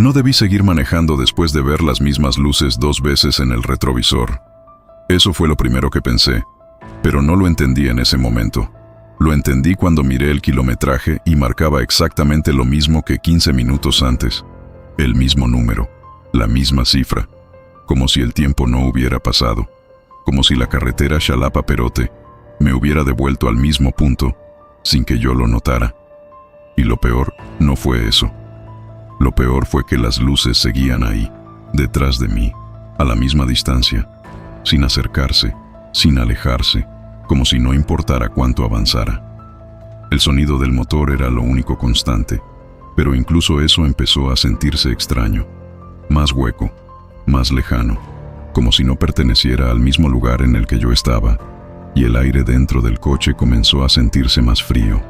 No debí seguir manejando después de ver las mismas luces 2 veces en el retrovisor. Eso fue lo primero que pensé, pero no lo entendí en ese momento. Lo entendí cuando miré el kilometraje y marcaba exactamente lo mismo que 15 minutos antes. El mismo número, la misma cifra, como si el tiempo no hubiera pasado, como si la carretera Xalapa-Perote me hubiera devuelto al mismo punto, sin que yo lo notara. Y lo peor no fue eso. Lo peor fue que las luces seguían ahí, detrás de mí, a la misma distancia, sin acercarse, sin alejarse, como si no importara cuánto avanzara. El sonido del motor era lo único constante, pero incluso eso empezó a sentirse extraño, más hueco, más lejano, como si no perteneciera al mismo lugar en el que yo estaba, y el aire dentro del coche comenzó a sentirse más frío,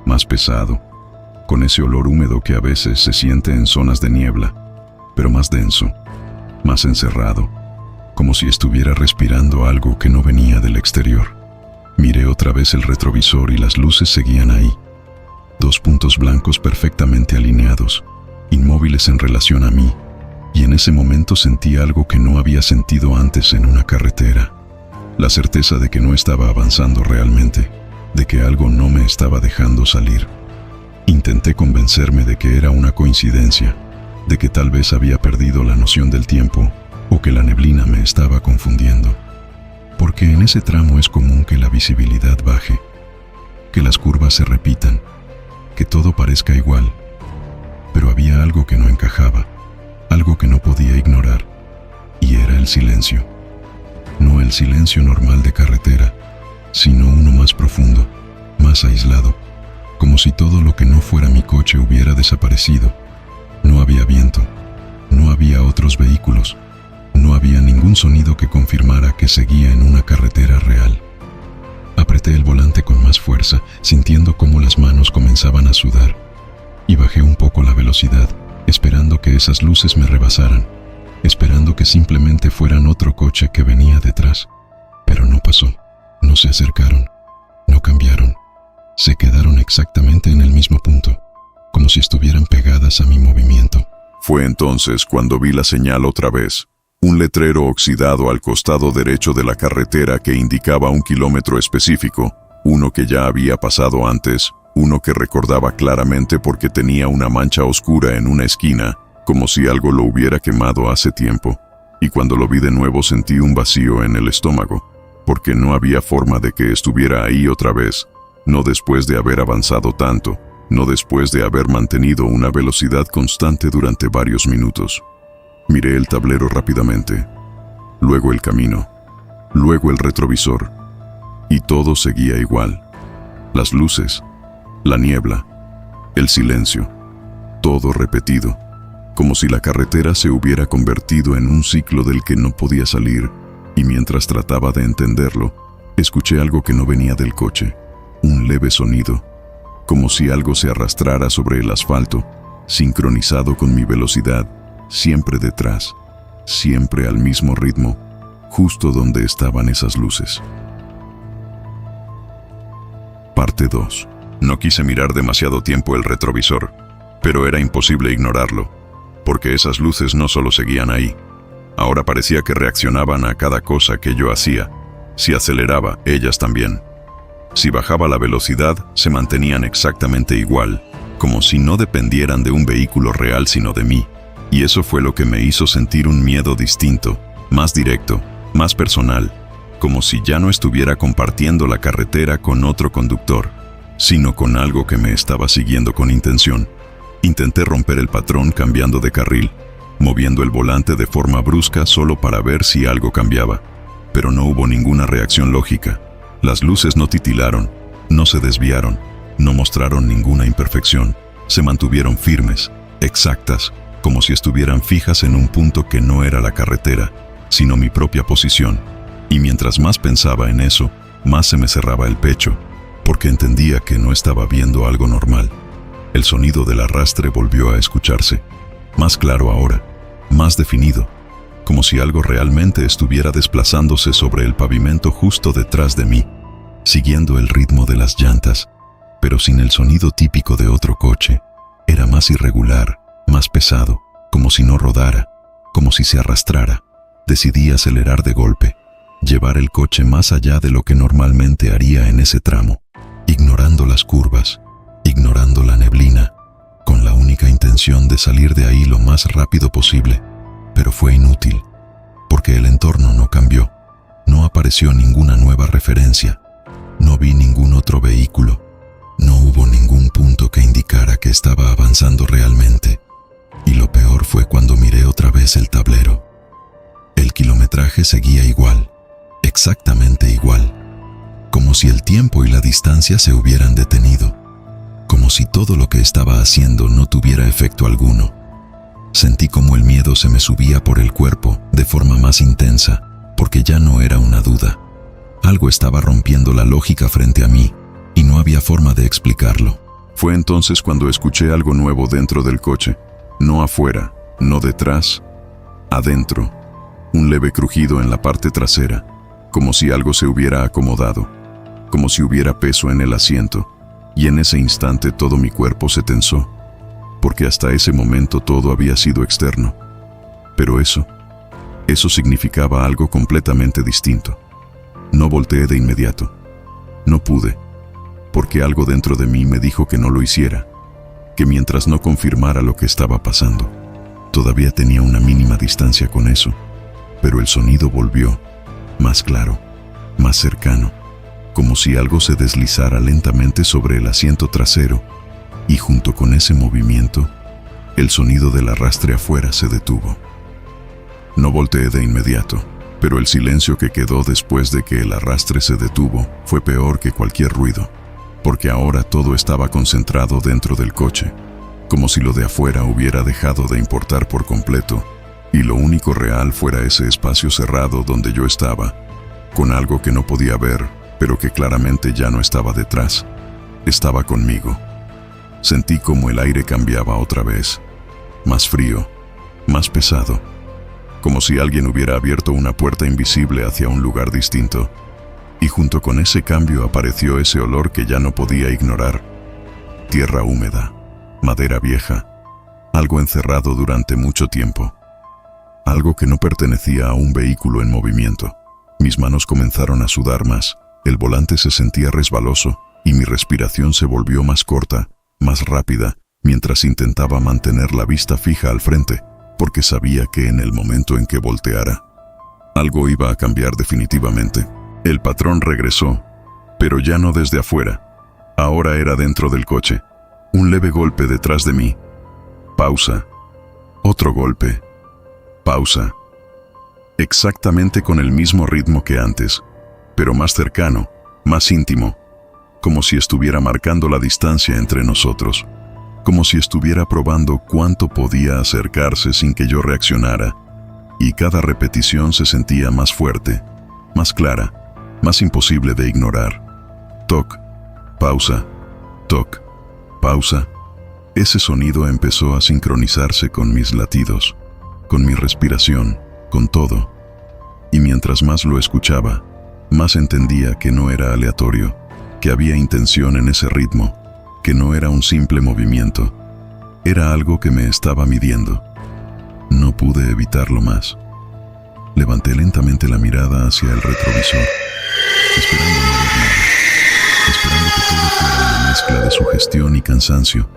más pesado, con ese olor húmedo que a veces se siente en zonas de niebla, pero más denso, más encerrado, como si estuviera respirando algo que no venía del exterior. Miré otra vez el retrovisor y las luces seguían ahí. 2 puntos blancos perfectamente alineados, inmóviles en relación a mí, y en ese momento sentí algo que no había sentido antes en una carretera. La certeza de que no estaba avanzando realmente, de que algo no me estaba dejando salir. Intenté convencerme de que era una coincidencia, de que tal vez había perdido la noción del tiempo o que la neblina me estaba confundiendo. Porque en ese tramo es común que la visibilidad baje, que las curvas se repitan, que todo parezca igual. Pero había algo que no encajaba, algo que no podía ignorar, y era el silencio. No el silencio normal de carretera, sino uno más profundo, más aislado, como si todo lo que no fuera mi coche hubiera desaparecido. No había viento, no había otros vehículos, no había ningún sonido que confirmara que seguía en una carretera real. Apreté el volante con más fuerza, sintiendo cómo las manos comenzaban a sudar, y bajé un poco la velocidad, esperando que esas luces me rebasaran, esperando que simplemente fueran otro coche que venía detrás. Pero no pasó, no se acercaron, no cambiaron. Se quedaron exactamente en el mismo punto, como si estuvieran pegadas a mi movimiento. Fue entonces cuando vi la señal otra vez, un letrero oxidado al costado derecho de la carretera que indicaba un kilómetro específico, uno que ya había pasado antes, uno que recordaba claramente porque tenía una mancha oscura en una esquina, como si algo lo hubiera quemado hace tiempo. Y cuando lo vi de nuevo sentí un vacío en el estómago, porque no había forma de que estuviera ahí otra vez. No después de haber avanzado tanto, no después de haber mantenido una velocidad constante durante varios minutos. Miré el tablero rápidamente, luego el camino, luego el retrovisor, y todo seguía igual. Las luces, la niebla, el silencio, todo repetido, como si la carretera se hubiera convertido en un ciclo del que no podía salir, y mientras trataba de entenderlo, escuché algo que no venía del coche. Un leve sonido, como si algo se arrastrara sobre el asfalto, sincronizado con mi velocidad, siempre detrás, siempre al mismo ritmo, justo donde estaban esas luces. Parte 2. No quise mirar demasiado tiempo el retrovisor, pero era imposible ignorarlo, porque esas luces no solo seguían ahí. Ahora parecía que reaccionaban a cada cosa que yo hacía. Si aceleraba, ellas también. Si bajaba la velocidad, se mantenían exactamente igual, como si no dependieran de un vehículo real sino de mí. Y eso fue lo que me hizo sentir un miedo distinto, más directo, más personal, como si ya no estuviera compartiendo la carretera con otro conductor, sino con algo que me estaba siguiendo con intención. Intenté romper el patrón cambiando de carril, moviendo el volante de forma brusca solo para ver si algo cambiaba, pero no hubo ninguna reacción lógica. Las luces no titilaron, no se desviaron, no mostraron ninguna imperfección. Se mantuvieron firmes, exactas, como si estuvieran fijas en un punto que no era la carretera, sino mi propia posición. Y mientras más pensaba en eso, más se me cerraba el pecho, porque entendía que no estaba viendo algo normal. El sonido del arrastre volvió a escucharse, más claro ahora, más definido, como si algo realmente estuviera desplazándose sobre el pavimento justo detrás de mí, siguiendo el ritmo de las llantas, pero sin el sonido típico de otro coche. Era más irregular, más pesado, como si no rodara, como si se arrastrara. Decidí acelerar de golpe, llevar el coche más allá de lo que normalmente haría en ese tramo, ignorando las curvas, ignorando la neblina, con la única intención de salir de ahí lo más rápido posible. Pero fue inútil, porque el entorno no cambió. No apareció ninguna nueva referencia, no vi ningún otro vehículo, no hubo ningún punto que indicara que estaba avanzando realmente. Y lo peor fue cuando miré otra vez el tablero. El kilometraje seguía igual, exactamente igual, como si el tiempo y la distancia se hubieran detenido, como si todo lo que estaba haciendo no tuviera efecto alguno. Sentí como el miedo se me subía por el cuerpo de forma más intensa, porque ya no era una duda. Algo estaba rompiendo la lógica frente a mí, y no había forma de explicarlo. Fue entonces cuando escuché algo nuevo dentro del coche, no afuera, no detrás, adentro. Un leve crujido en la parte trasera, como si algo se hubiera acomodado, como si hubiera peso en el asiento, y en ese instante todo mi cuerpo se tensó, porque hasta ese momento todo había sido externo. Pero eso significaba algo completamente distinto. No volteé de inmediato. No pude, porque algo dentro de mí me dijo que no lo hiciera, que mientras no confirmara lo que estaba pasando, todavía tenía una mínima distancia con eso. Pero el sonido volvió, más claro, más cercano, como si algo se deslizara lentamente sobre el asiento trasero, y junto con ese movimiento, el sonido del arrastre afuera se detuvo. No volteé de inmediato, pero el silencio que quedó después de que el arrastre se detuvo fue peor que cualquier ruido, porque ahora todo estaba concentrado dentro del coche, como si lo de afuera hubiera dejado de importar por completo, y lo único real fuera ese espacio cerrado donde yo estaba, con algo que no podía ver, pero que claramente ya no estaba detrás. Estaba conmigo. Sentí como el aire cambiaba otra vez, más frío, más pesado, como si alguien hubiera abierto una puerta invisible hacia un lugar distinto. Y junto con ese cambio apareció ese olor que ya no podía ignorar. Tierra húmeda, madera vieja, algo encerrado durante mucho tiempo. Algo que no pertenecía a un vehículo en movimiento. Mis manos comenzaron a sudar más, el volante se sentía resbaloso y mi respiración se volvió más corta, más rápida, mientras intentaba mantener la vista fija al frente, porque sabía que en el momento en que volteara, algo iba a cambiar definitivamente. El patrón regresó, pero ya no desde afuera. Ahora era dentro del coche. Un leve golpe detrás de mí. Pausa. Otro golpe. Pausa. Exactamente con el mismo ritmo que antes, pero más cercano, más íntimo, como si estuviera marcando la distancia entre nosotros, como si estuviera probando cuánto podía acercarse sin que yo reaccionara, y cada repetición se sentía más fuerte, más clara, más imposible de ignorar. Toc, pausa, toc, pausa. Ese sonido empezó a sincronizarse con mis latidos, con mi respiración, con todo. Y mientras más lo escuchaba, más entendía que no era aleatorio, que había intención en ese ritmo, que no era un simple movimiento, era algo que me estaba midiendo. No pude evitarlo más. Levanté lentamente la mirada hacia el retrovisor, esperando no ver nada, esperando que todo fuera una mezcla de sugestión y cansancio,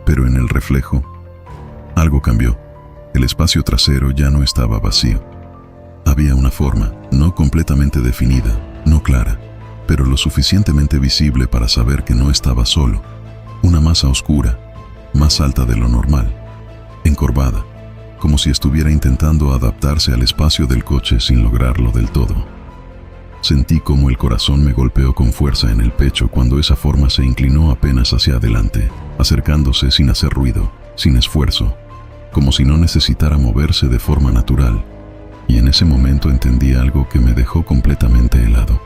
pero en el reflejo, algo cambió. El espacio trasero ya no estaba vacío. Había una forma, no completamente definida, no clara, pero lo suficientemente visible para saber que no estaba solo. Una masa oscura, más alta de lo normal, encorvada, como si estuviera intentando adaptarse al espacio del coche sin lograrlo del todo. Sentí como el corazón me golpeó con fuerza en el pecho cuando esa forma se inclinó apenas hacia adelante, acercándose sin hacer ruido, sin esfuerzo, como si no necesitara moverse de forma natural, y en ese momento entendí algo que me dejó completamente helado.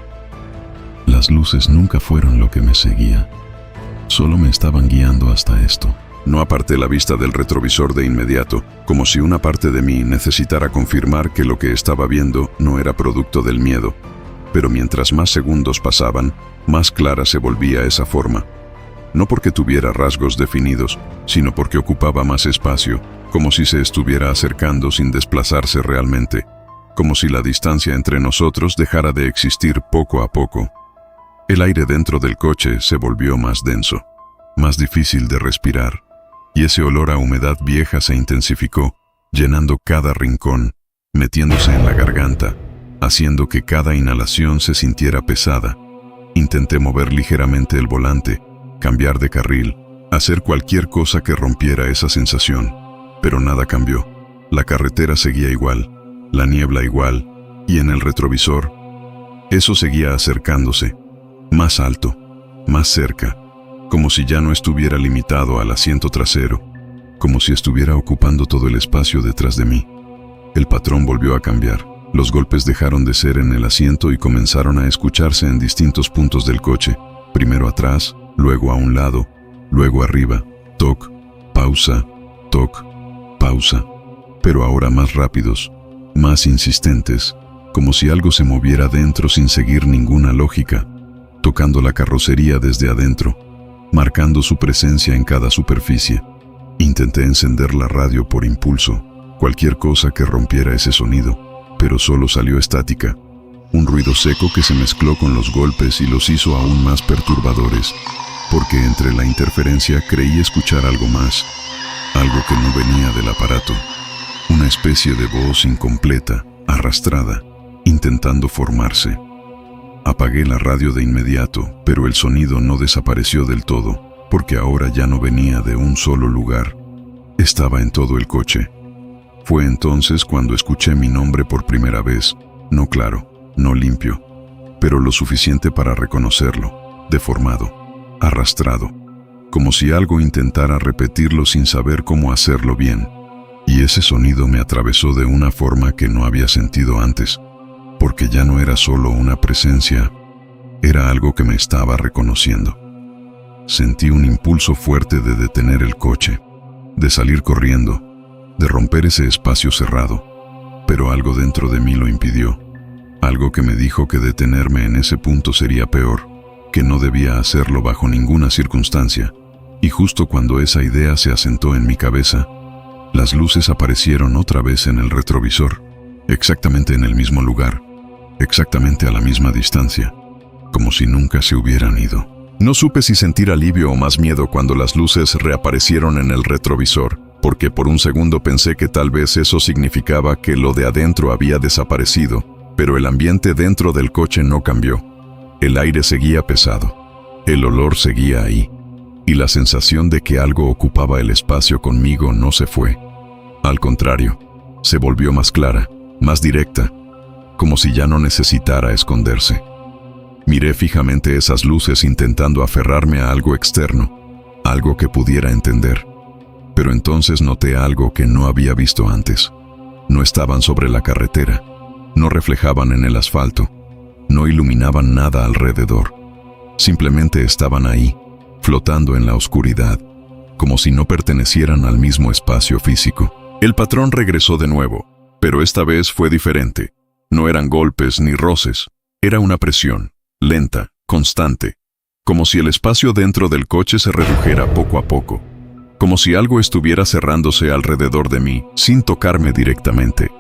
Las luces nunca fueron lo que me seguía, solo me estaban guiando hasta esto. No aparté la vista del retrovisor de inmediato, como si una parte de mí necesitara confirmar que lo que estaba viendo no era producto del miedo, pero mientras más segundos pasaban, más clara se volvía esa forma. No porque tuviera rasgos definidos, sino porque ocupaba más espacio, como si se estuviera acercando sin desplazarse realmente, como si la distancia entre nosotros dejara de existir poco a poco. El aire dentro del coche se volvió más denso, más difícil de respirar, y ese olor a humedad vieja se intensificó, llenando cada rincón, metiéndose en la garganta, haciendo que cada inhalación se sintiera pesada. Intenté mover ligeramente el volante, cambiar de carril, hacer cualquier cosa que rompiera esa sensación, pero nada cambió. La carretera seguía igual, la niebla igual, y en el retrovisor, eso seguía acercándose, más alto, más cerca, como si ya no estuviera limitado al asiento trasero, como si estuviera ocupando todo el espacio detrás de mí. El patrón volvió a cambiar. Los golpes dejaron de ser en el asiento y comenzaron a escucharse en distintos puntos del coche, primero atrás, luego a un lado, luego arriba, toc, pausa, toc, pausa, pero ahora más rápidos, más insistentes, como si algo se moviera dentro sin seguir ninguna lógica, tocando la carrocería desde adentro, marcando su presencia en cada superficie. Intenté encender la radio por impulso, cualquier cosa que rompiera ese sonido, pero solo salió estática, un ruido seco que se mezcló con los golpes y los hizo aún más perturbadores, porque entre la interferencia creí escuchar algo más, algo que no venía del aparato, una especie de voz incompleta, arrastrada, intentando formarse. Apagué la radio de inmediato, pero el sonido no desapareció del todo, porque ahora ya no venía de un solo lugar. Estaba en todo el coche. Fue entonces cuando escuché mi nombre por primera vez, no claro, no limpio, pero lo suficiente para reconocerlo, deformado, arrastrado, como si algo intentara repetirlo sin saber cómo hacerlo bien. Y ese sonido me atravesó de una forma que no había sentido antes, porque ya no era solo una presencia, era algo que me estaba reconociendo. Sentí un impulso fuerte de detener el coche, de salir corriendo, de romper ese espacio cerrado, pero algo dentro de mí lo impidió, algo que me dijo que detenerme en ese punto sería peor, que no debía hacerlo bajo ninguna circunstancia, y justo cuando esa idea se asentó en mi cabeza, las luces aparecieron otra vez en el retrovisor, exactamente en el mismo lugar, exactamente a la misma distancia, como si nunca se hubieran ido. No supe si sentir alivio o más miedo cuando las luces reaparecieron en el retrovisor, porque por un segundo pensé que tal vez eso significaba que lo de adentro había desaparecido, pero el ambiente dentro del coche no cambió. El aire seguía pesado, el olor seguía ahí, y la sensación de que algo ocupaba el espacio conmigo no se fue. Al contrario, se volvió más clara, más directa, como si ya no necesitara esconderse. Miré fijamente esas luces intentando aferrarme a algo externo, algo que pudiera entender. Pero entonces noté algo que no había visto antes. No estaban sobre la carretera, no reflejaban en el asfalto, no iluminaban nada alrededor. Simplemente estaban ahí, flotando en la oscuridad, como si no pertenecieran al mismo espacio físico. El patrón regresó de nuevo, pero esta vez fue diferente. No eran golpes ni roces, era una presión, lenta, constante, como si el espacio dentro del coche se redujera poco a poco, como si algo estuviera cerrándose alrededor de mí, sin tocarme directamente,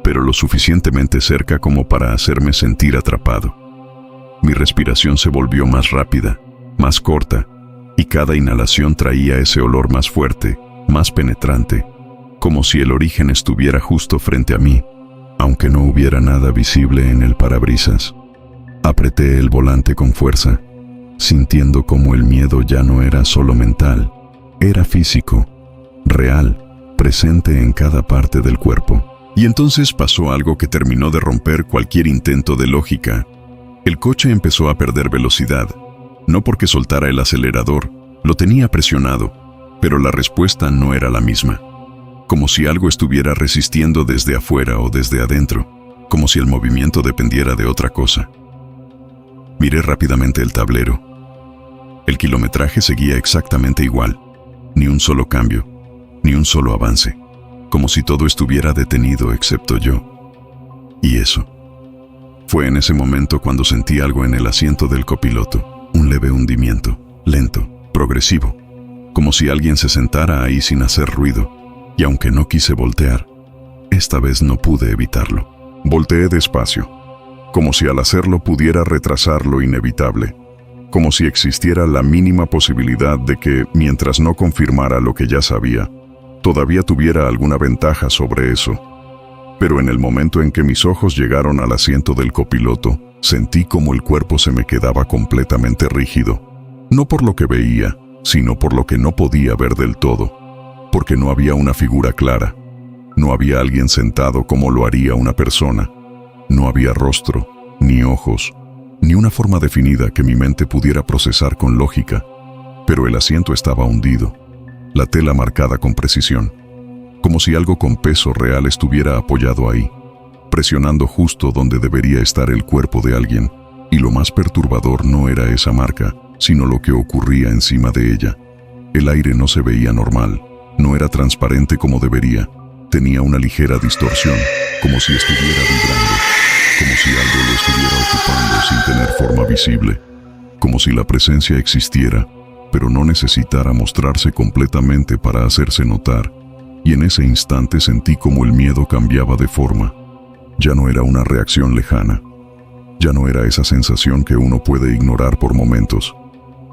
pero lo suficientemente cerca como para hacerme sentir atrapado. Mi respiración se volvió más rápida, más corta, y cada inhalación traía ese olor más fuerte, más penetrante, como si el origen estuviera justo frente a mí, aunque no hubiera nada visible en el parabrisas. Apreté el volante con fuerza, sintiendo como el miedo ya no era solo mental, era físico, real, presente en cada parte del cuerpo. Y entonces pasó algo que terminó de romper cualquier intento de lógica. El coche empezó a perder velocidad, no porque soltara el acelerador, lo tenía presionado, pero la respuesta no era la misma. Como si algo estuviera resistiendo desde afuera o desde adentro, como si el movimiento dependiera de otra cosa. Miré rápidamente el tablero. El kilometraje seguía exactamente igual, ni un solo cambio, ni un solo avance, como si todo estuviera detenido excepto yo. Y eso. Fue en ese momento cuando sentí algo en el asiento del copiloto, un leve hundimiento, lento, progresivo, como si alguien se sentara ahí sin hacer ruido, Y aunque no quise voltear, esta vez no pude evitarlo. Volteé despacio, como si al hacerlo pudiera retrasar lo inevitable, como si existiera la mínima posibilidad de que, mientras no confirmara lo que ya sabía, todavía tuviera alguna ventaja sobre eso. Pero en el momento en que mis ojos llegaron al asiento del copiloto, sentí como el cuerpo se me quedaba completamente rígido, no por lo que veía, sino por lo que no podía ver del todo, porque no había una figura clara, no había alguien sentado como lo haría una persona, no había rostro, ni ojos, ni una forma definida que mi mente pudiera procesar con lógica, pero el asiento estaba hundido, la tela marcada con precisión, como si algo con peso real estuviera apoyado ahí, presionando justo donde debería estar el cuerpo de alguien, y lo más perturbador no era esa marca, sino lo que ocurría encima de ella. El aire no se veía normal, no era transparente como debería, tenía una ligera distorsión, como si estuviera vibrando, como si algo lo estuviera ocupando sin tener forma visible, como si la presencia existiera, pero no necesitara mostrarse completamente para hacerse notar, y en ese instante sentí como el miedo cambiaba de forma. Ya no era una reacción lejana, ya no era esa sensación que uno puede ignorar por momentos,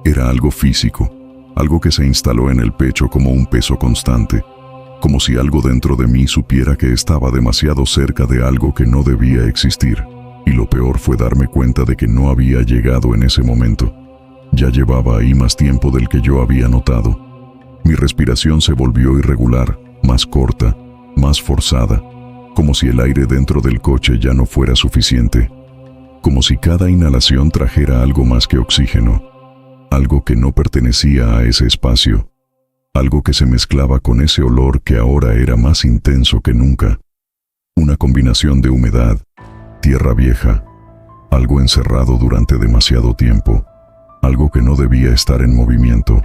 era algo físico, algo que se instaló en el pecho como un peso constante, como si algo dentro de mí supiera que estaba demasiado cerca de algo que no debía existir, y lo peor fue darme cuenta de que no había llegado en ese momento. Ya llevaba ahí más tiempo del que yo había notado. Mi respiración se volvió irregular, más corta, más forzada, como si el aire dentro del coche ya no fuera suficiente, como si cada inhalación trajera algo más que oxígeno, algo que no pertenecía a ese espacio, algo que se mezclaba con ese olor que ahora era más intenso que nunca, una combinación de humedad, tierra vieja, algo encerrado durante demasiado tiempo, algo que no debía estar en movimiento,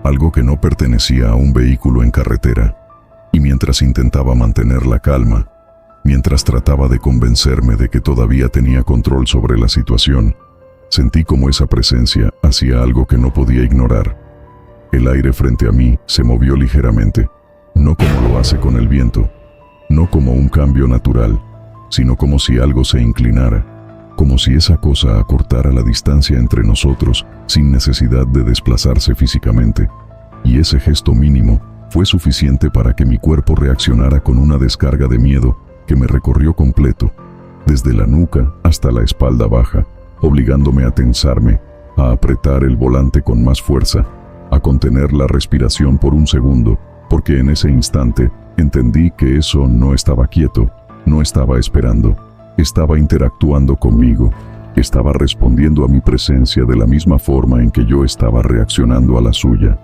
algo que no pertenecía a un vehículo en carretera. Y mientras intentaba mantener la calma, mientras trataba de convencerme de que todavía tenía control sobre la situación, sentí como esa presencia hacía algo que no podía ignorar. El aire frente a mí se movió ligeramente, no como lo hace con el viento, no como un cambio natural, sino como si algo se inclinara, como si esa cosa acortara la distancia entre nosotros sin necesidad de desplazarse físicamente, y ese gesto mínimo fue suficiente para que mi cuerpo reaccionara con una descarga de miedo que me recorrió completo, desde la nuca hasta la espalda baja, obligándome a tensarme, a apretar el volante con más fuerza, a contener la respiración por un segundo, porque en ese instante entendí que eso no estaba quieto, no estaba esperando, estaba interactuando conmigo, estaba respondiendo a mi presencia de la misma forma en que yo estaba reaccionando a la suya.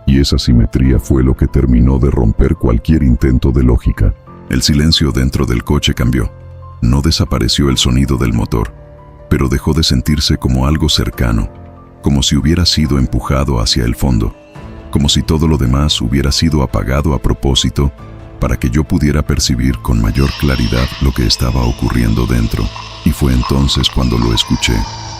Y esa simetría fue lo que terminó de romper cualquier intento de lógica. El silencio dentro del coche cambió. No desapareció el sonido del motor, pero dejó de sentirse como algo cercano, como si hubiera sido empujado hacia el fondo, como si todo lo demás hubiera sido apagado a propósito para que yo pudiera percibir con mayor claridad lo que estaba ocurriendo dentro. Y fue entonces cuando lo escuché,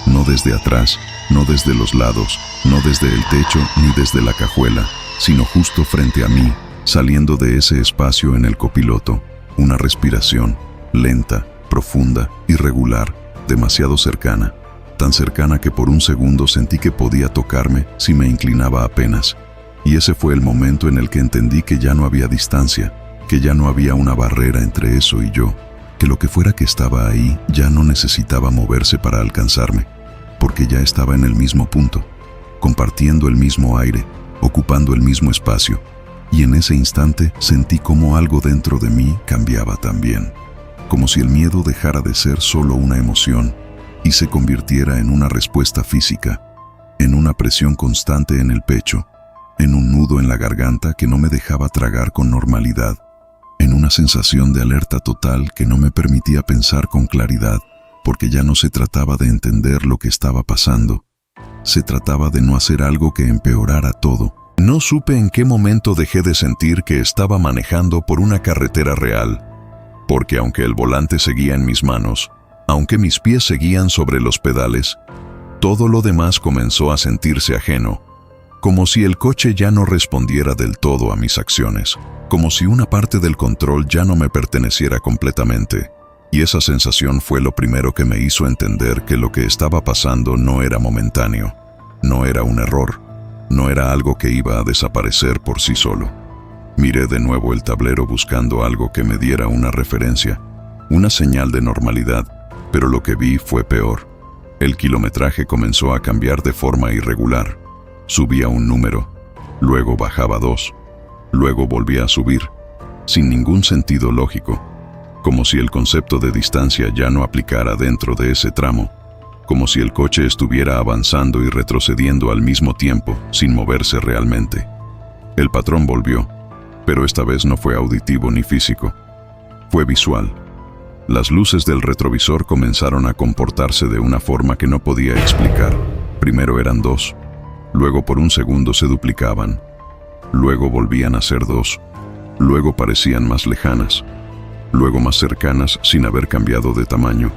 no desde atrás, no desde los lados, no desde el techo ni desde la cajuela, sino justo frente a mí, saliendo de ese espacio en el copiloto, una respiración, lenta, profunda, irregular, demasiado cercana, tan cercana que por un segundo sentí que podía tocarme si me inclinaba apenas. Y ese fue el momento en el que entendí que ya no había distancia, que ya no había una barrera entre eso y yo, que lo que fuera que estaba ahí ya no necesitaba moverse para alcanzarme, porque ya estaba en el mismo punto, compartiendo el mismo aire, ocupando el mismo espacio, y en ese instante sentí como algo dentro de mí cambiaba también, como si el miedo dejara de ser solo una emoción y se convirtiera en una respuesta física, en una presión constante en el pecho, en un nudo en la garganta que no me dejaba tragar con normalidad, en una sensación de alerta total que no me permitía pensar con claridad, porque ya no se trataba de entender lo que estaba pasando, se trataba de no hacer algo que empeorara todo. No supe en qué momento dejé de sentir que estaba manejando por una carretera real, porque aunque el volante seguía en mis manos, aunque mis pies seguían sobre los pedales, todo lo demás comenzó a sentirse ajeno, como si el coche ya no respondiera del todo a mis acciones, como si una parte del control ya no me perteneciera completamente. Y esa sensación fue lo primero que me hizo entender que lo que estaba pasando no era momentáneo, no era un error, no era algo que iba a desaparecer por sí solo. Miré de nuevo el tablero buscando algo que me diera una referencia, una señal de normalidad, pero lo que vi fue peor. El kilometraje comenzó a cambiar de forma irregular. Subía un número, luego bajaba 2, luego volvía a subir, sin ningún sentido lógico, como si el concepto de distancia ya no aplicara dentro de ese tramo, como si el coche estuviera avanzando y retrocediendo al mismo tiempo, sin moverse realmente. El patrón volvió, pero esta vez no fue auditivo ni físico, fue visual. Las luces del retrovisor comenzaron a comportarse de una forma que no podía explicar. Primero eran 2, luego por un segundo se duplicaban, luego volvían a ser 2, luego parecían más lejanas, luego más cercanas sin haber cambiado de tamaño,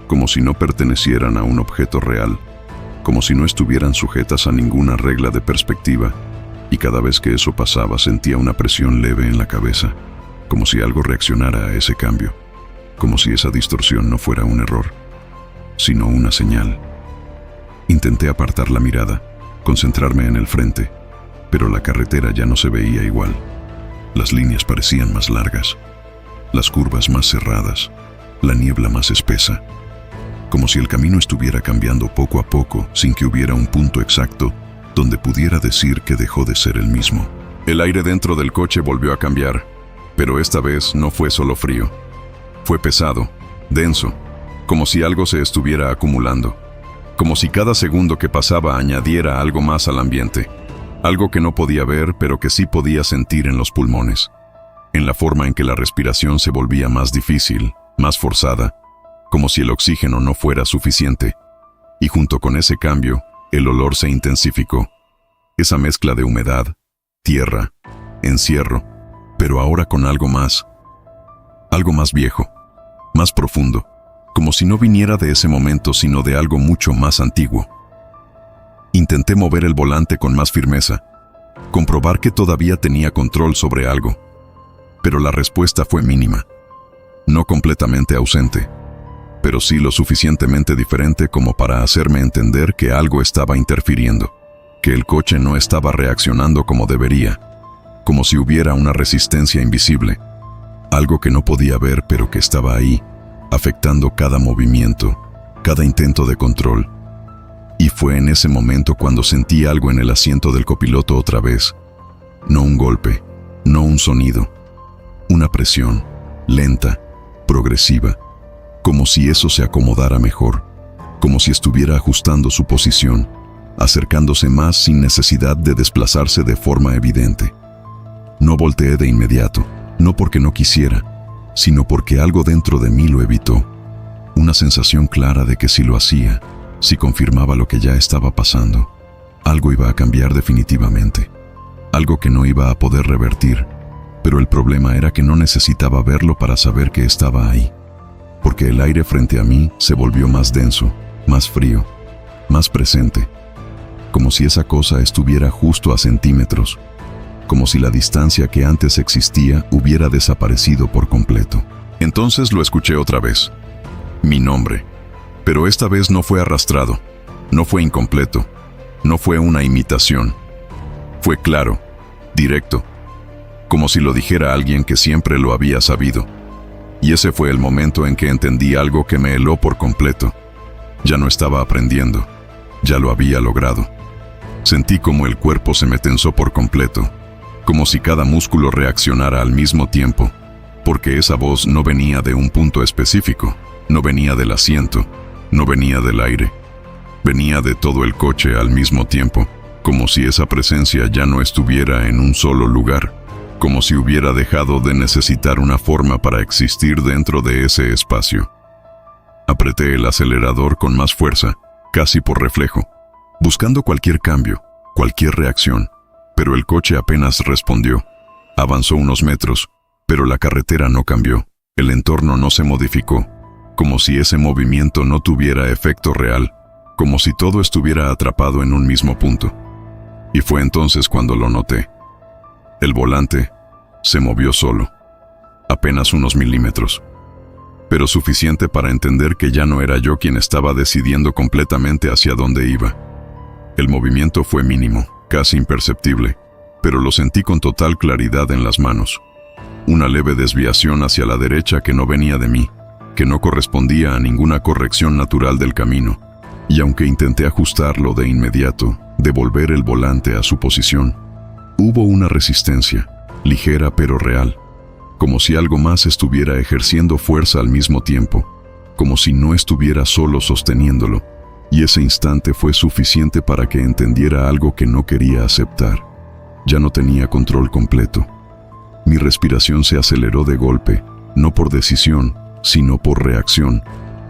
como si no pertenecieran a un objeto real, como si no estuvieran sujetas a ninguna regla de perspectiva, y cada vez que eso pasaba sentía una presión leve en la cabeza, como si algo reaccionara a ese cambio, como si esa distorsión no fuera un error, sino una señal. Intenté apartar la mirada, concentrarme en el frente, pero la carretera ya no se veía igual. Las líneas parecían más largas, las curvas más cerradas, la niebla más espesa, como si el camino estuviera cambiando poco a poco sin que hubiera un punto exacto donde pudiera decir que dejó de ser el mismo. El aire dentro del coche volvió a cambiar, pero esta vez no fue solo frío. Fue pesado, denso, como si algo se estuviera acumulando, como si cada segundo que pasaba añadiera algo más al ambiente, algo que no podía ver pero que sí podía sentir en los pulmones, en la forma en que la respiración se volvía más difícil, más forzada, como si el oxígeno no fuera suficiente. Y junto con ese cambio, el olor se intensificó. Esa mezcla de humedad, tierra, encierro, pero ahora con algo más viejo, más profundo, como si no viniera de ese momento sino de algo mucho más antiguo. Intenté mover el volante con más firmeza, comprobar que todavía tenía control sobre algo, pero la respuesta fue mínima, no completamente ausente, pero sí lo suficientemente diferente como para hacerme entender que algo estaba interfiriendo, que el coche no estaba reaccionando como debería, como si hubiera una resistencia invisible, algo que no podía ver pero que estaba ahí, afectando cada movimiento, cada intento de control. Y fue en ese momento cuando sentí algo en el asiento del copiloto otra vez. No un golpe, no un sonido, una presión, lenta, progresiva, como si eso se acomodara mejor, como si estuviera ajustando su posición, acercándose más sin necesidad de desplazarse de forma evidente. No volteé de inmediato, no porque no quisiera, sino porque algo dentro de mí lo evitó. Una sensación clara de que si lo hacía, si confirmaba lo que ya estaba pasando, algo iba a cambiar definitivamente. Algo que no iba a poder revertir, pero el problema era que no necesitaba verlo para saber que estaba ahí. Porque el aire frente a mí se volvió más denso, más frío, más presente. Como si esa cosa estuviera justo a centímetros, como si la distancia que antes existía hubiera desaparecido por completo. Entonces lo escuché otra vez. Mi nombre. Pero esta vez no fue arrastrado, no fue incompleto, no fue una imitación. Fue claro, directo, como si lo dijera alguien que siempre lo había sabido. Y ese fue el momento en que entendí algo que me heló por completo. Ya no estaba aprendiendo, ya lo había logrado. Sentí como el cuerpo se me tensó por completo, como si cada músculo reaccionara al mismo tiempo, porque esa voz no venía de un punto específico, no venía del asiento, no venía del aire, venía de todo el coche al mismo tiempo, como si esa presencia ya no estuviera en un solo lugar, como si hubiera dejado de necesitar una forma para existir dentro de ese espacio. Apreté el acelerador con más fuerza, casi por reflejo, buscando cualquier cambio, cualquier reacción, pero el coche apenas respondió. Avanzó unos metros, pero la carretera no cambió, el entorno no se modificó, como si ese movimiento no tuviera efecto real, como si todo estuviera atrapado en un mismo punto. Y fue entonces cuando lo noté. El volante se movió solo, apenas unos milímetros, pero suficiente para entender que ya no era yo quien estaba decidiendo completamente hacia dónde iba. El movimiento fue mínimo, casi imperceptible, pero lo sentí con total claridad en las manos. Una leve desviación hacia la derecha que no venía de mí, que no correspondía a ninguna corrección natural del camino, y aunque intenté ajustarlo de inmediato, devolver el volante a su posición, hubo una resistencia, ligera pero real, como si algo más estuviera ejerciendo fuerza al mismo tiempo, como si no estuviera solo sosteniéndolo, y ese instante fue suficiente para que entendiera algo que no quería aceptar. Ya no tenía control completo. Mi respiración se aceleró de golpe, no por decisión, sino por reacción,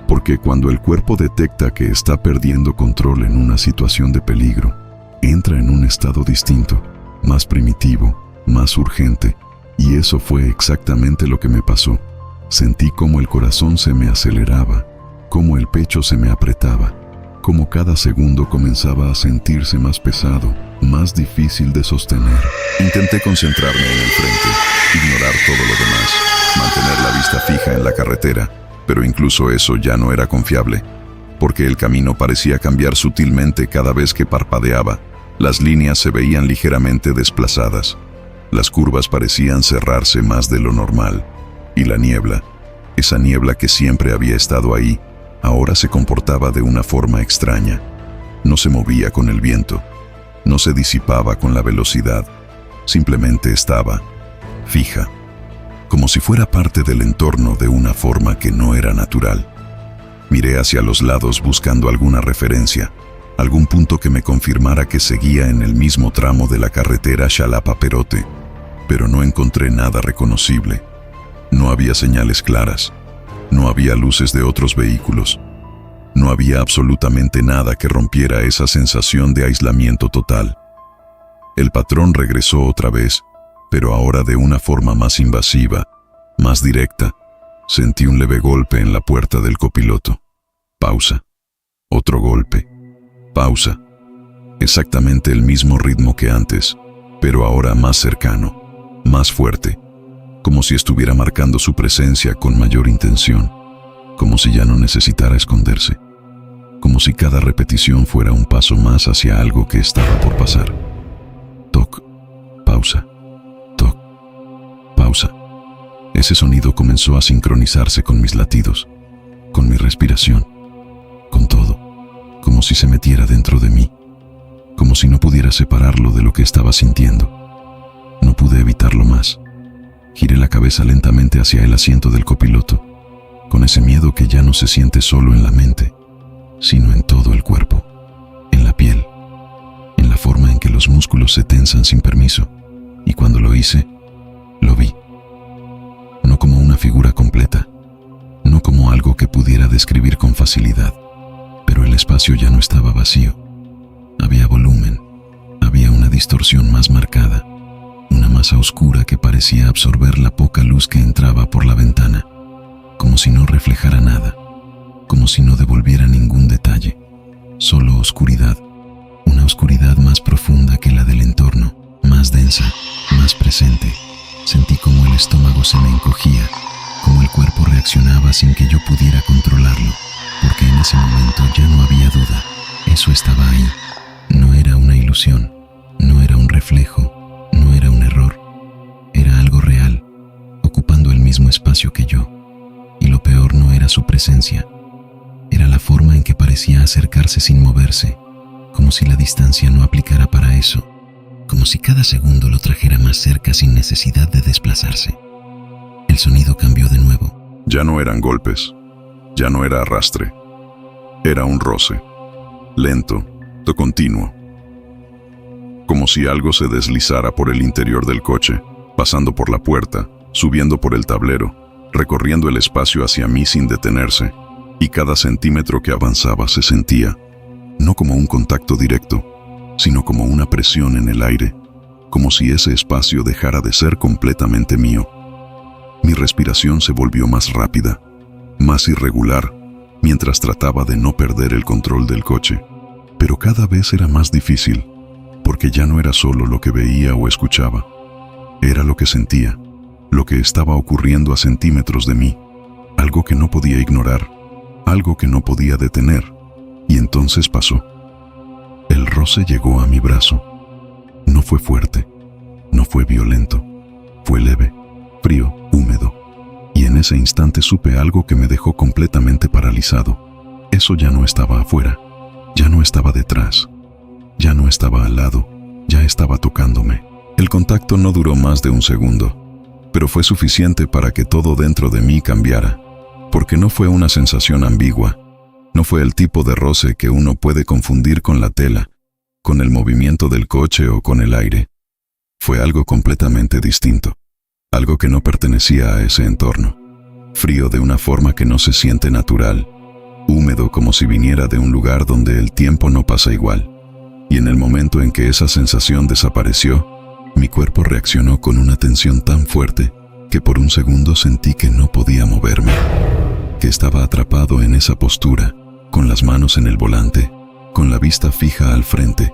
porque cuando el cuerpo detecta que está perdiendo control en una situación de peligro, entra en un estado distinto, más primitivo, más urgente, y eso fue exactamente lo que me pasó. Sentí cómo el corazón se me aceleraba, cómo el pecho se me apretaba, cómo cada segundo comenzaba a sentirse más pesado, más difícil de sostener. Intenté concentrarme en el frente, ignorar todo lo demás, mantener la vista fija en la carretera, pero incluso eso ya no era confiable, porque el camino parecía cambiar sutilmente cada vez que parpadeaba. Las líneas se veían ligeramente desplazadas, las curvas parecían cerrarse más de lo normal, y la niebla, esa niebla que siempre había estado ahí, ahora se comportaba de una forma extraña. No se movía con el viento, no se disipaba con la velocidad, simplemente estaba fija, como si fuera parte del entorno de una forma que no era natural. Miré hacia los lados buscando alguna referencia, algún punto que me confirmara que seguía en el mismo tramo de la carretera Xalapa-Perote, pero no encontré nada reconocible. No había señales claras, no había luces de otros vehículos, no había absolutamente nada que rompiera esa sensación de aislamiento total. El patrón regresó otra vez, pero ahora de una forma más invasiva, más directa. Sentí un leve golpe en la puerta del copiloto. Pausa. Otro golpe. Pausa. Exactamente el mismo ritmo que antes, pero ahora más cercano, más fuerte, como si estuviera marcando su presencia con mayor intención, como si ya no necesitara esconderse, como si cada repetición fuera un paso más hacia algo que estaba por pasar. Toc, pausa, toc, pausa. Ese sonido comenzó a sincronizarse con mis latidos, con mi respiración, con todo, como si se metiera dentro de mí, como si no pudiera separarlo de lo que estaba sintiendo. No pude evitarlo más. Giré la cabeza lentamente hacia el asiento del copiloto, con ese miedo que ya no se siente solo en la mente, sino en todo el cuerpo, en la piel, en la forma en que los músculos se tensan sin permiso, y cuando lo hice, lo vi. No como una figura completa, no como algo que pudiera describir con facilidad, pero el espacio ya no estaba vacío. Había volumen, había una distorsión más marcada, una masa oscura que parecía absorber la poca luz que entraba por la ventana, como si no reflejara nada, como si no devolviera ningún detalle, solo oscuridad, una oscuridad más profunda que la del entorno, más densa, más presente. Sentí como el estómago se me encogía, como el cuerpo reaccionaba sin que yo pudiera controlarlo, porque en ese momento ya no había duda, eso estaba ahí. No era una ilusión, no era un reflejo, no era un error, era algo real, ocupando el mismo espacio que yo. Y lo peor no era su presencia, era la forma en que parecía acercarse sin moverse, como si la distancia no aplicara para eso, como si cada segundo lo trajera más cerca sin necesidad de desplazarse. El sonido cambió de nuevo. Ya no eran golpes, ya no era arrastre, era un roce, lento, continuo, como si algo se deslizara por el interior del coche, pasando por la puerta, subiendo por el tablero, recorriendo el espacio hacia mí sin detenerse, y cada centímetro que avanzaba se sentía, no como un contacto directo, sino como una presión en el aire, como si ese espacio dejara de ser completamente mío. Mi respiración se volvió más rápida, más irregular, mientras trataba de no perder el control del coche, pero cada vez era más difícil. porque ya no era solo lo que veía o escuchaba, era lo que sentía, lo que estaba ocurriendo a centímetros de mí, algo que no podía ignorar, algo que no podía detener, y entonces pasó. El roce llegó a mi brazo. No fue fuerte, no fue violento, fue leve, frío, húmedo, y en ese instante supe algo que me dejó completamente paralizado. Eso ya no estaba afuera, ya no estaba detrás, ya no estaba al lado, ya estaba tocándome. El contacto no duró más de un segundo, pero fue suficiente para que todo dentro de mí cambiara, porque no fue una sensación ambigua, no fue el tipo de roce que uno puede confundir con la tela, con el movimiento del coche o con el aire. Fue algo completamente distinto, algo que no pertenecía a ese entorno, frío de una forma que no se siente natural, húmedo como si viniera de un lugar donde el tiempo no pasa igual. Y en el momento en que esa sensación desapareció, mi cuerpo reaccionó con una tensión tan fuerte que por un segundo sentí que no podía moverme, que estaba atrapado en esa postura, con las manos en el volante, con la vista fija al frente,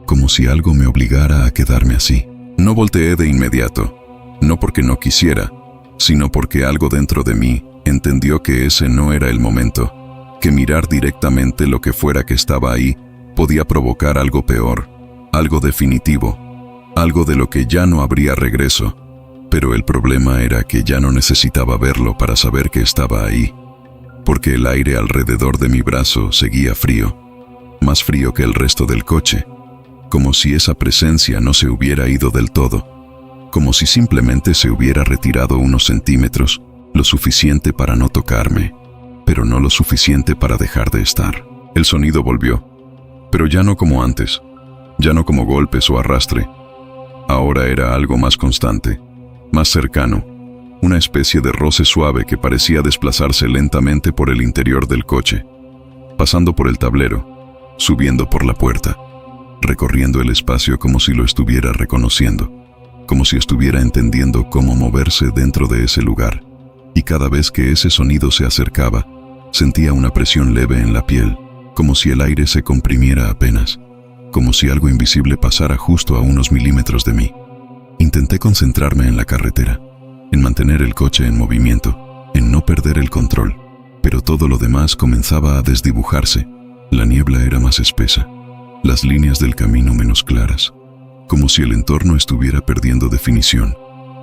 como si algo me obligara a quedarme así. No volteé de inmediato, no porque no quisiera, sino porque algo dentro de mí entendió que ese no era el momento, que mirar directamente lo que fuera que estaba ahí podía provocar algo peor, algo definitivo, algo de lo que ya no habría regreso. Pero el problema era que ya no necesitaba verlo para saber que estaba ahí, porque el aire alrededor de mi brazo seguía frío, más frío que el resto del coche, como si esa presencia no se hubiera ido del todo, como si simplemente se hubiera retirado unos centímetros, lo suficiente para no tocarme, pero no lo suficiente para dejar de estar. El sonido volvió, pero ya no como antes, ya no como golpes o arrastre. Ahora era algo más constante, más cercano, una especie de roce suave que parecía desplazarse lentamente por el interior del coche, pasando por el tablero, subiendo por la puerta, recorriendo el espacio como si lo estuviera reconociendo, como si estuviera entendiendo cómo moverse dentro de ese lugar. Y cada vez que ese sonido se acercaba, sentía una presión leve en la piel, como si el aire se comprimiera apenas, como si algo invisible pasara justo a unos milímetros de mí. Intenté concentrarme en la carretera, en mantener el coche en movimiento, en no perder el control, pero todo lo demás comenzaba a desdibujarse. La niebla era más espesa, las líneas del camino menos claras, como si el entorno estuviera perdiendo definición,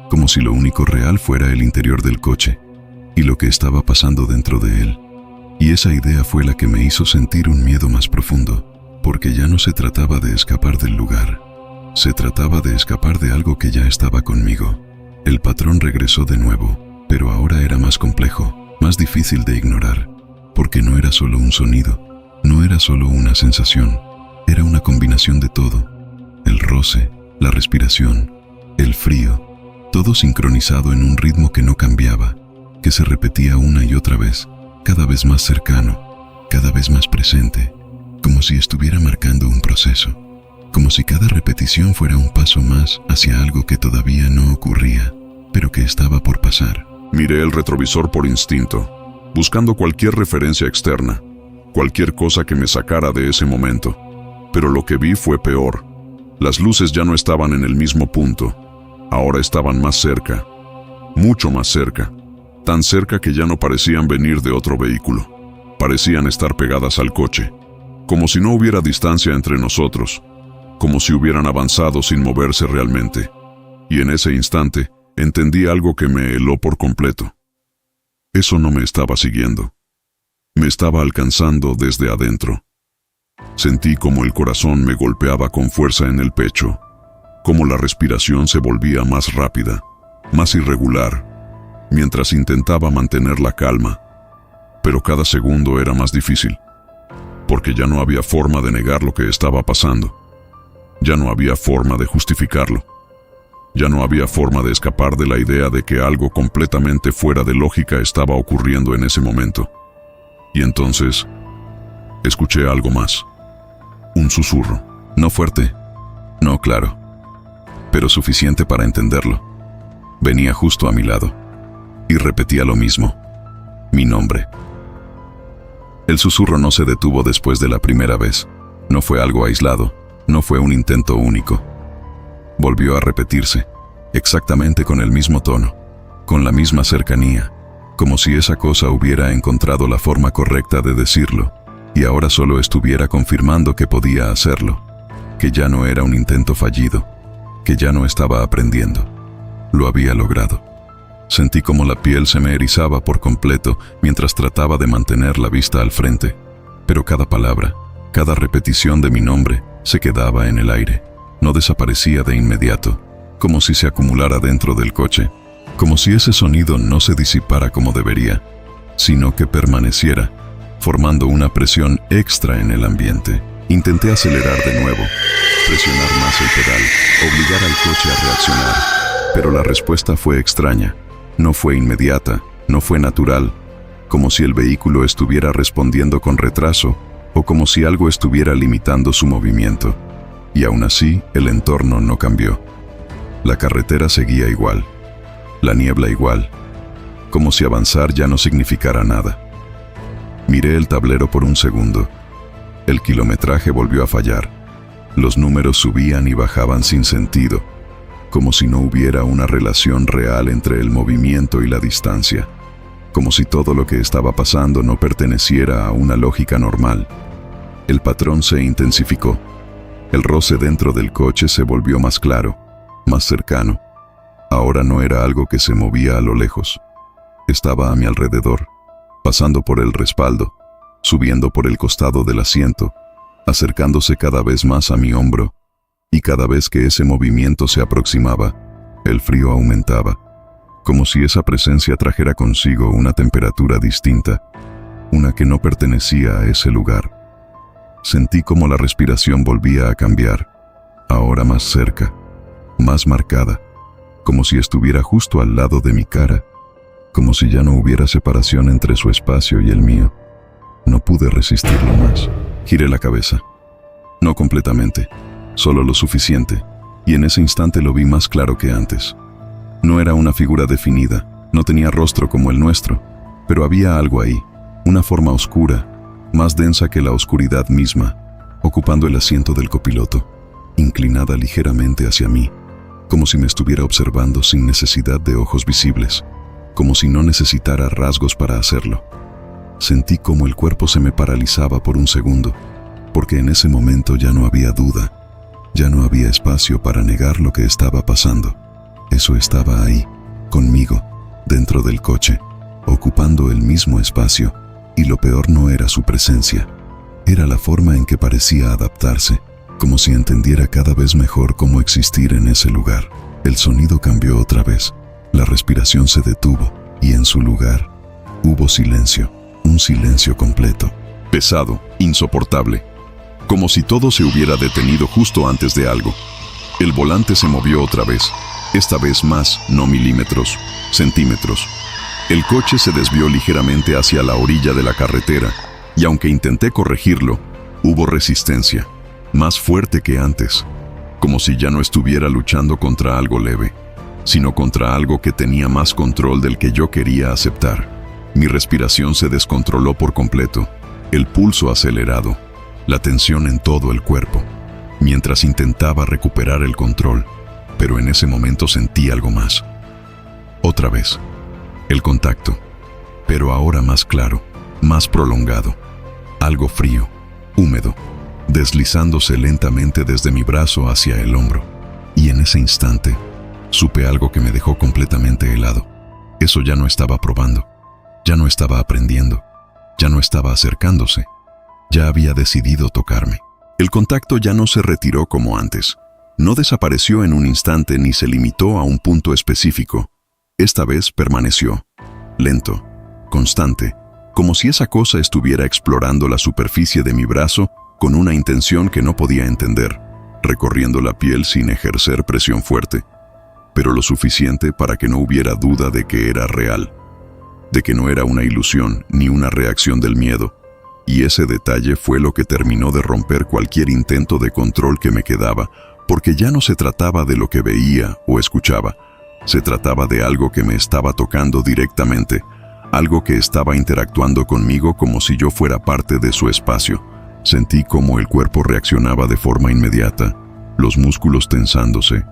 como si lo único real fuera el interior del coche y lo que estaba pasando dentro de él. Y esa idea fue la que me hizo sentir un miedo más profundo, porque ya no se trataba de escapar del lugar, se trataba de escapar de algo que ya estaba conmigo. El patrón regresó de nuevo, pero ahora era más complejo, más difícil de ignorar, porque no era solo un sonido, no era solo una sensación, era una combinación de todo: el roce, la respiración, el frío, todo sincronizado en un ritmo que no cambiaba, que se repetía una y otra vez, cada vez más cercano, cada vez más presente, como si estuviera marcando un proceso, como si cada repetición fuera un paso más hacia algo que todavía no ocurría, pero que estaba por pasar. Miré el retrovisor por instinto, buscando cualquier referencia externa, cualquier cosa que me sacara de ese momento. Pero lo que vi fue peor. Las luces ya no estaban en el mismo punto, ahora estaban más cerca, mucho más cerca, tan cerca que ya no parecían venir de otro vehículo. Parecían estar pegadas al coche, como si no hubiera distancia entre nosotros, como si hubieran avanzado sin moverse realmente. Y en ese instante, entendí algo que me heló por completo. Eso no me estaba siguiendo. Me estaba alcanzando desde adentro. Sentí como el corazón me golpeaba con fuerza en el pecho, como la respiración se volvía más rápida, más irregular, mientras intentaba mantener la calma. Pero cada segundo era más difícil, porque ya no había forma de negar lo que estaba pasando. Ya no había forma de justificarlo. Ya no había forma de escapar de la idea de que algo completamente fuera de lógica estaba ocurriendo en ese momento. Y entonces, escuché algo más. Un susurro. No fuerte, no claro, pero suficiente para entenderlo. Venía justo a mi lado, y repetía lo mismo: mi nombre. El susurro no se detuvo después de la primera vez. No fue algo aislado, No fue un intento único. Volvió a repetirse, exactamente con el mismo tono, con la misma cercanía, como si esa cosa hubiera encontrado la forma correcta de decirlo, y ahora solo estuviera confirmando que podía hacerlo, que ya no era un intento fallido, que ya no estaba aprendiendo. Lo había logrado. Sentí como la piel se me erizaba por completo mientras trataba de mantener la vista al frente, pero cada palabra, cada repetición de mi nombre se quedaba en el aire, no desaparecía de inmediato, como si se acumulara dentro del coche, como si ese sonido no se disipara como debería, sino que permaneciera, formando una presión extra en el ambiente. Intenté acelerar de nuevo, presionar más el pedal, obligar al coche a reaccionar, pero la respuesta fue extraña, no fue inmediata, no fue natural, como si el vehículo estuviera respondiendo con retraso o como si algo estuviera limitando su movimiento. Y aún así, el entorno no cambió. La carretera seguía igual, la niebla igual, como si avanzar ya no significara nada. Miré el tablero por un segundo. El kilometraje volvió a fallar. Los números subían y bajaban sin sentido, como si no hubiera una relación real entre el movimiento y la distancia, como si todo lo que estaba pasando no perteneciera a una lógica normal. El patrón se intensificó. El roce dentro del coche se volvió más claro, más cercano. Ahora no era algo que se movía a lo lejos. Estaba a mi alrededor, pasando por el respaldo, subiendo por el costado del asiento, acercándose cada vez más a mi hombro, y cada vez que ese movimiento se aproximaba, el frío aumentaba, como si esa presencia trajera consigo una temperatura distinta, una que no pertenecía a ese lugar. Sentí como la respiración volvía a cambiar, ahora más cerca, más marcada, como si estuviera justo al lado de mi cara, como si ya no hubiera separación entre su espacio y el mío. No pude resistirlo más. Giré la cabeza. No completamente, solo lo suficiente, y en ese instante lo vi más claro que antes. No era una figura definida, no tenía rostro como el nuestro, pero había algo ahí, una forma oscura, más densa que la oscuridad misma, ocupando el asiento del copiloto, inclinada ligeramente hacia mí, como si me estuviera observando sin necesidad de ojos visibles, como si no necesitara rasgos para hacerlo. Sentí como el cuerpo se me paralizaba por un segundo, porque en ese momento ya no había duda, ya no había espacio para negar lo que estaba pasando. Eso estaba ahí, conmigo, dentro del coche, ocupando el mismo espacio, y lo peor no era su presencia, era la forma en que parecía adaptarse, como si entendiera cada vez mejor cómo existir en ese lugar. El sonido cambió otra vez, la respiración se detuvo, y en su lugar hubo silencio, un silencio completo. Pesado, insoportable, como si todo se hubiera detenido justo antes de algo. El volante se movió otra vez, esta vez más, no milímetros, centímetros. El coche se desvió ligeramente hacia la orilla de la carretera, y aunque intenté corregirlo, hubo resistencia, más fuerte que antes, como si ya no estuviera luchando contra algo leve, sino contra algo que tenía más control del que yo quería aceptar. Mi respiración se descontroló por completo, el pulso acelerado, la tensión en todo el cuerpo, mientras intentaba recuperar el control, pero en ese momento sentí algo más. Otra vez, el contacto, pero ahora más claro, más prolongado, algo frío, húmedo, deslizándose lentamente desde mi brazo hacia el hombro, y en ese instante, supe algo que me dejó completamente helado. Eso ya no estaba probando, ya no estaba aprendiendo, ya no estaba acercándose, ya había decidido tocarme. El contacto ya no se retiró como antes, no desapareció en un instante ni se limitó a un punto específico. Esta vez permaneció, lento, constante, como si esa cosa estuviera explorando la superficie de mi brazo con una intención que no podía entender, recorriendo la piel sin ejercer presión fuerte, pero lo suficiente para que no hubiera duda de que era real, de que no era una ilusión ni una reacción del miedo, y ese detalle fue lo que terminó de romper cualquier intento de control que me quedaba, porque ya no se trataba de lo que veía o escuchaba, se trataba de algo que me estaba tocando directamente, algo que estaba interactuando conmigo como si yo fuera parte de su espacio, Sentí cómo el cuerpo reaccionaba de forma inmediata, los músculos tensándose,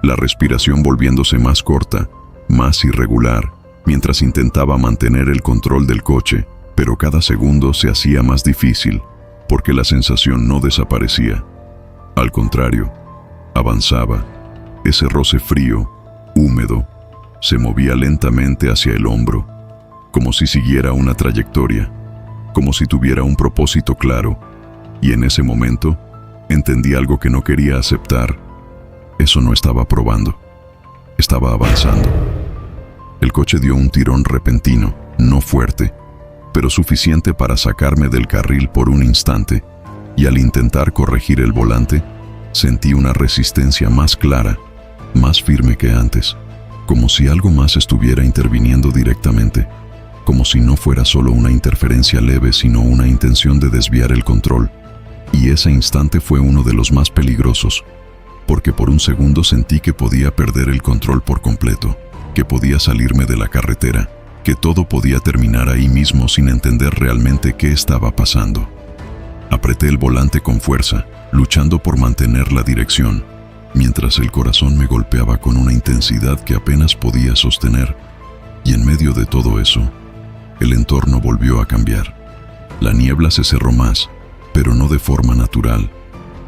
la respiración volviéndose más corta, más irregular, mientras intentaba mantener el control del coche, pero cada segundo se hacía más difícil, porque la sensación no desaparecía. Al contrario, avanzaba. Ese roce frío, húmedo, se movía lentamente hacia el hombro, como si siguiera una trayectoria, como si tuviera un propósito claro, y en ese momento entendí algo que no quería aceptar. Eso no estaba probando, estaba avanzando. El coche dio un tirón repentino, no fuerte, pero suficiente para sacarme del carril por un instante, y al intentar corregir el volante, sentí una resistencia más clara, más firme que antes, como si algo más estuviera interviniendo directamente, como si no fuera solo una interferencia leve, sino una intención de desviar el control. Y ese instante fue uno de los más peligrosos, porque por un segundo sentí que podía perder el control por completo, que podía salirme de la carretera, que todo podía terminar ahí mismo sin entender realmente qué estaba pasando. Apreté el volante con fuerza, luchando por mantener la dirección, mientras el corazón me golpeaba con una intensidad que apenas podía sostener. Y en medio de todo eso, el entorno volvió a cambiar. La niebla se cerró más, pero no de forma natural,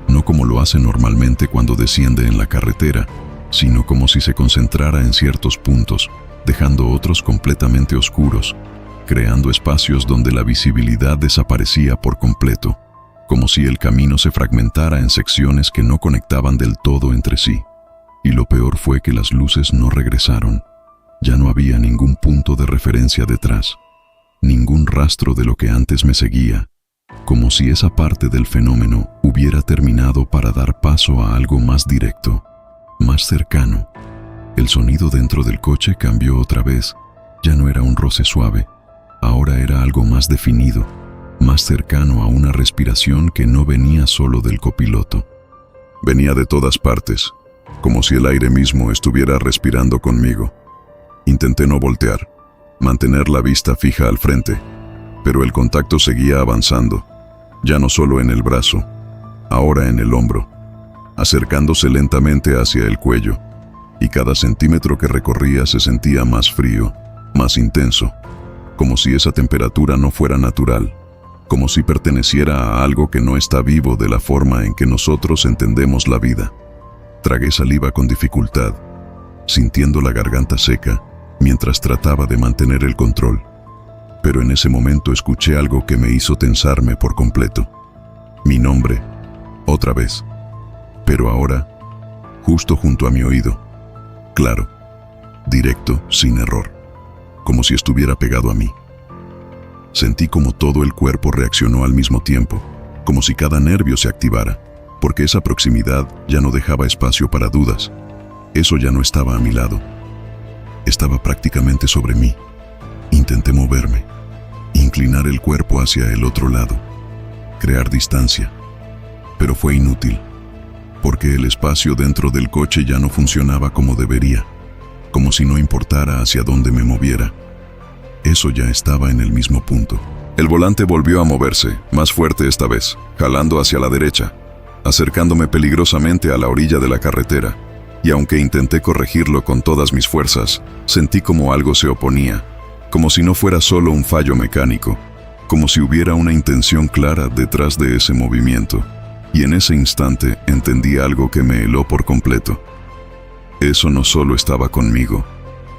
no como lo hace normalmente cuando desciende en la carretera, sino como si se concentrara en ciertos puntos, dejando otros completamente oscuros, creando espacios donde la visibilidad desaparecía por completo, como si el camino se fragmentara en secciones que no conectaban del todo entre sí. Y lo peor fue que las luces no regresaron. Ya no había ningún punto de referencia detrás, ningún rastro de lo que antes me seguía, como si esa parte del fenómeno hubiera terminado para dar paso a algo más directo, más cercano. El sonido dentro del coche cambió otra vez. Ya no era un roce suave, ahora era algo más definido, más cercano a una respiración que no venía solo del copiloto. Venía de todas partes, como si el aire mismo estuviera respirando conmigo. Intenté no voltear, mantener la vista fija al frente, pero el contacto seguía avanzando, ya no solo en el brazo, ahora en el hombro, acercándose lentamente hacia el cuello, y cada centímetro que recorría se sentía más frío, más intenso, como si esa temperatura no fuera natural, como si perteneciera a algo que no está vivo de la forma en que nosotros entendemos la vida. Tragué saliva con dificultad, sintiendo la garganta seca, mientras trataba de mantener el control. Pero en ese momento escuché algo que me hizo tensarme por completo. Mi nombre, otra vez. Pero ahora, justo junto a mi oído. Claro, directo, sin error, como si estuviera pegado a mí. Sentí como todo el cuerpo reaccionó al mismo tiempo, como si cada nervio se activara, porque esa proximidad ya no dejaba espacio para dudas. Eso ya no estaba a mi lado. Estaba prácticamente sobre mí. Intenté moverme, inclinar el cuerpo hacia el otro lado, crear distancia, pero fue inútil, porque el espacio dentro del coche ya no funcionaba como debería, como si no importara hacia dónde me moviera. Eso ya estaba en el mismo punto. El volante volvió a moverse, más fuerte esta vez, jalando hacia la derecha, acercándome peligrosamente a la orilla de la carretera, y aunque intenté corregirlo con todas mis fuerzas, sentí como algo se oponía, como si no fuera solo un fallo mecánico, como si hubiera una intención clara detrás de ese movimiento. Y en ese instante entendí algo que me heló por completo. Eso no solo estaba conmigo,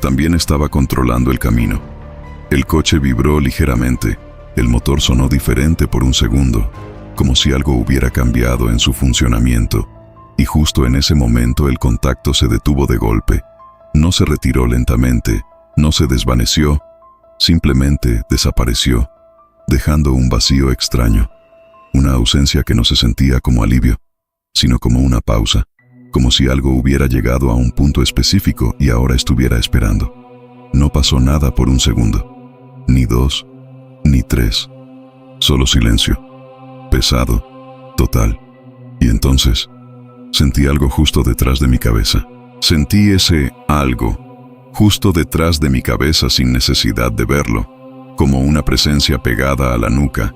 también estaba controlando el camino. El coche vibró ligeramente, el motor sonó diferente por un segundo, como si algo hubiera cambiado en su funcionamiento, y justo en ese momento el contacto se detuvo de golpe. No se retiró lentamente, no se desvaneció, simplemente desapareció, dejando un vacío extraño, una ausencia que no se sentía como alivio, sino como una pausa, como si algo hubiera llegado a un punto específico y ahora estuviera esperando. No pasó nada por un segundo, ni dos, ni tres, solo silencio, pesado, total. Y entonces, sentí algo justo detrás de mi cabeza. Sentí ese algo, justo detrás de mi cabeza sin necesidad de verlo, como una presencia pegada a la nuca,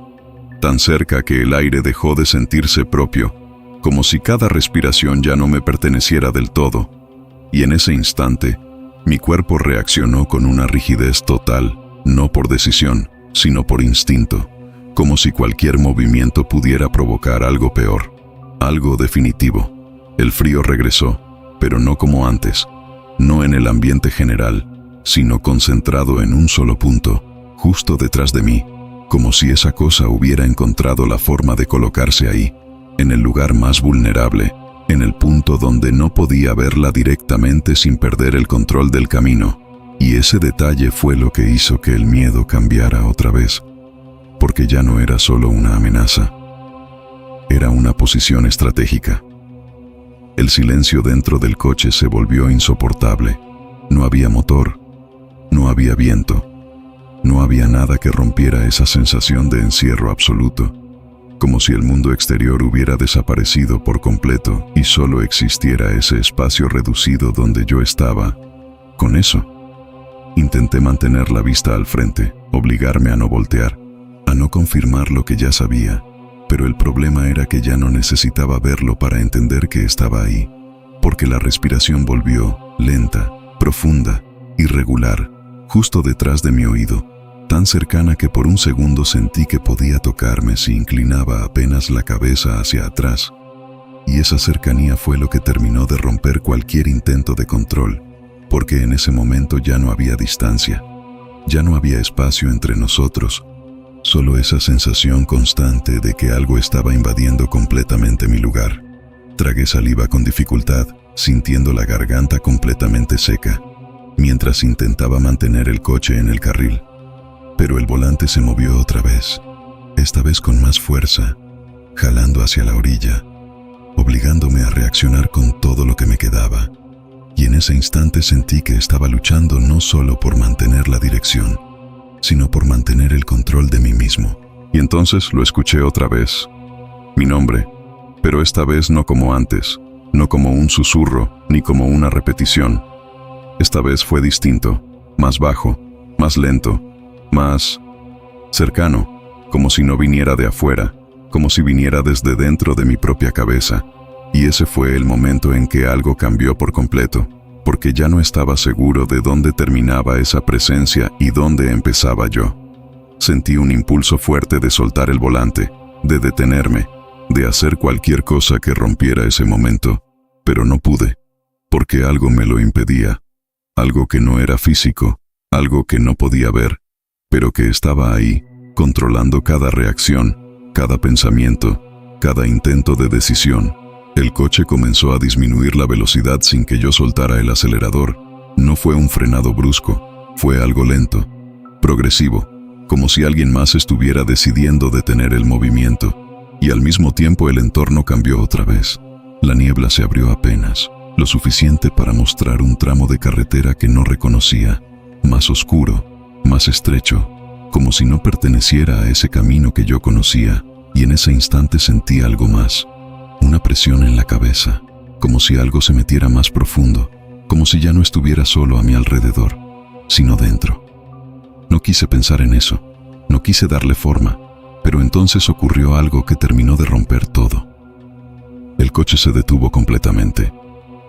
tan cerca que el aire dejó de sentirse propio, como si cada respiración ya no me perteneciera del todo, y en ese instante, mi cuerpo reaccionó con una rigidez total, no por decisión, sino por instinto, como si cualquier movimiento pudiera provocar algo peor, algo definitivo. El frío regresó, pero no como antes, no en el ambiente general, sino concentrado en un solo punto, justo detrás de mí, como si esa cosa hubiera encontrado la forma de colocarse ahí, en el lugar más vulnerable, en el punto donde no podía verla directamente sin perder el control del camino. Y ese detalle fue lo que hizo que el miedo cambiara otra vez, porque ya no era solo una amenaza, era una posición estratégica. El silencio dentro del coche se volvió insoportable. No había motor, no había viento, no había nada que rompiera esa sensación de encierro absoluto, como si el mundo exterior hubiera desaparecido por completo y solo existiera ese espacio reducido donde yo estaba. Con eso, intenté mantener la vista al frente, obligarme a no voltear, a no confirmar lo que ya sabía, pero el problema era que ya no necesitaba verlo para entender que estaba ahí, porque la respiración volvió lenta, profunda, irregular, justo detrás de mi oído, tan cercana que por un segundo sentí que podía tocarme si inclinaba apenas la cabeza hacia atrás. Y esa cercanía fue lo que terminó de romper cualquier intento de control, porque en ese momento ya no había distancia, ya no había espacio entre nosotros, solo esa sensación constante de que algo estaba invadiendo completamente mi lugar. Tragué saliva con dificultad, sintiendo la garganta completamente seca, mientras intentaba mantener el coche en el carril. Pero el volante se movió otra vez, esta vez con más fuerza, jalando hacia la orilla, obligándome a reaccionar con todo lo que me quedaba. Y en ese instante sentí que estaba luchando no solo por mantener la dirección, sino por mantener el control de mí mismo. Y entonces lo escuché otra vez, mi nombre, pero esta vez no como antes, no como un susurro, ni como una repetición. Esta vez fue distinto, más bajo, más lento, más cercano, como si no viniera de afuera, como si viniera desde dentro de mi propia cabeza. Y ese fue el momento en que algo cambió por completo, porque ya no estaba seguro de dónde terminaba esa presencia y dónde empezaba yo. Sentí un impulso fuerte de soltar el volante, de detenerme, de hacer cualquier cosa que rompiera ese momento, pero no pude, porque algo me lo impedía, algo que no era físico, algo que no podía ver, pero que estaba ahí, controlando cada reacción, cada pensamiento, cada intento de decisión. El coche comenzó a disminuir la velocidad sin que yo soltara el acelerador. No fue un frenado brusco, fue algo lento, progresivo, como si alguien más estuviera decidiendo detener el movimiento. Y al mismo tiempo el entorno cambió otra vez. La niebla se abrió apenas, lo suficiente para mostrar un tramo de carretera que no reconocía, más oscuro, más estrecho, como si no perteneciera a ese camino que yo conocía, y en ese instante sentí algo más, una presión en la cabeza, como si algo se metiera más profundo, como si ya no estuviera solo a mi alrededor, sino dentro. No quise pensar en eso, no quise darle forma, pero entonces ocurrió algo que terminó de romper todo. El coche se detuvo completamente.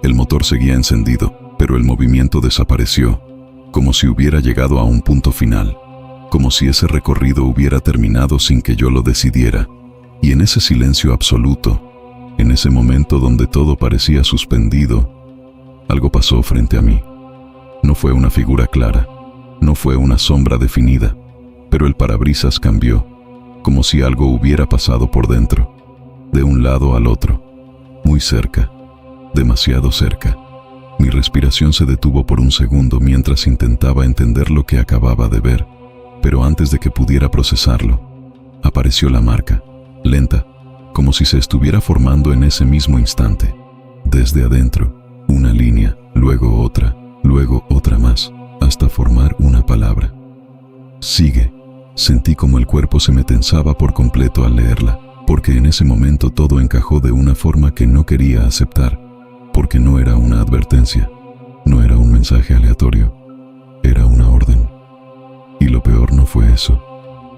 El motor seguía encendido, pero el movimiento desapareció, como si hubiera llegado a un punto final, como si ese recorrido hubiera terminado sin que yo lo decidiera. Y en ese silencio absoluto, en ese momento donde todo parecía suspendido, algo pasó frente a mí. No fue una figura clara, no fue una sombra definida, pero el parabrisas cambió, como si algo hubiera pasado por dentro, de un lado al otro, muy cerca, demasiado cerca. Mi respiración se detuvo por un segundo mientras intentaba entender lo que acababa de ver, pero antes de que pudiera procesarlo, apareció la marca, lenta, como si se estuviera formando en ese mismo instante. Desde adentro, una línea, luego otra más, hasta formar una palabra. Sigue. Sentí como el cuerpo se me tensaba por completo al leerla, porque en ese momento todo encajó de una forma que no quería aceptar, porque no era una advertencia, no era un mensaje aleatorio, era una orden. Y lo peor no fue eso.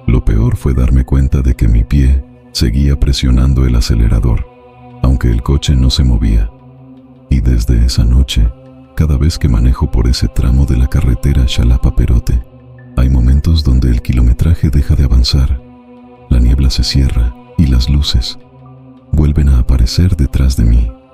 Lo peor fue darme cuenta de que mi pie seguía presionando el acelerador, aunque el coche no se movía. Y desde esa noche, cada vez que manejo por ese tramo de la carretera Xalapa-Perote, hay momentos donde el kilometraje deja de avanzar, la niebla se cierra y las luces vuelven a aparecer detrás de mí.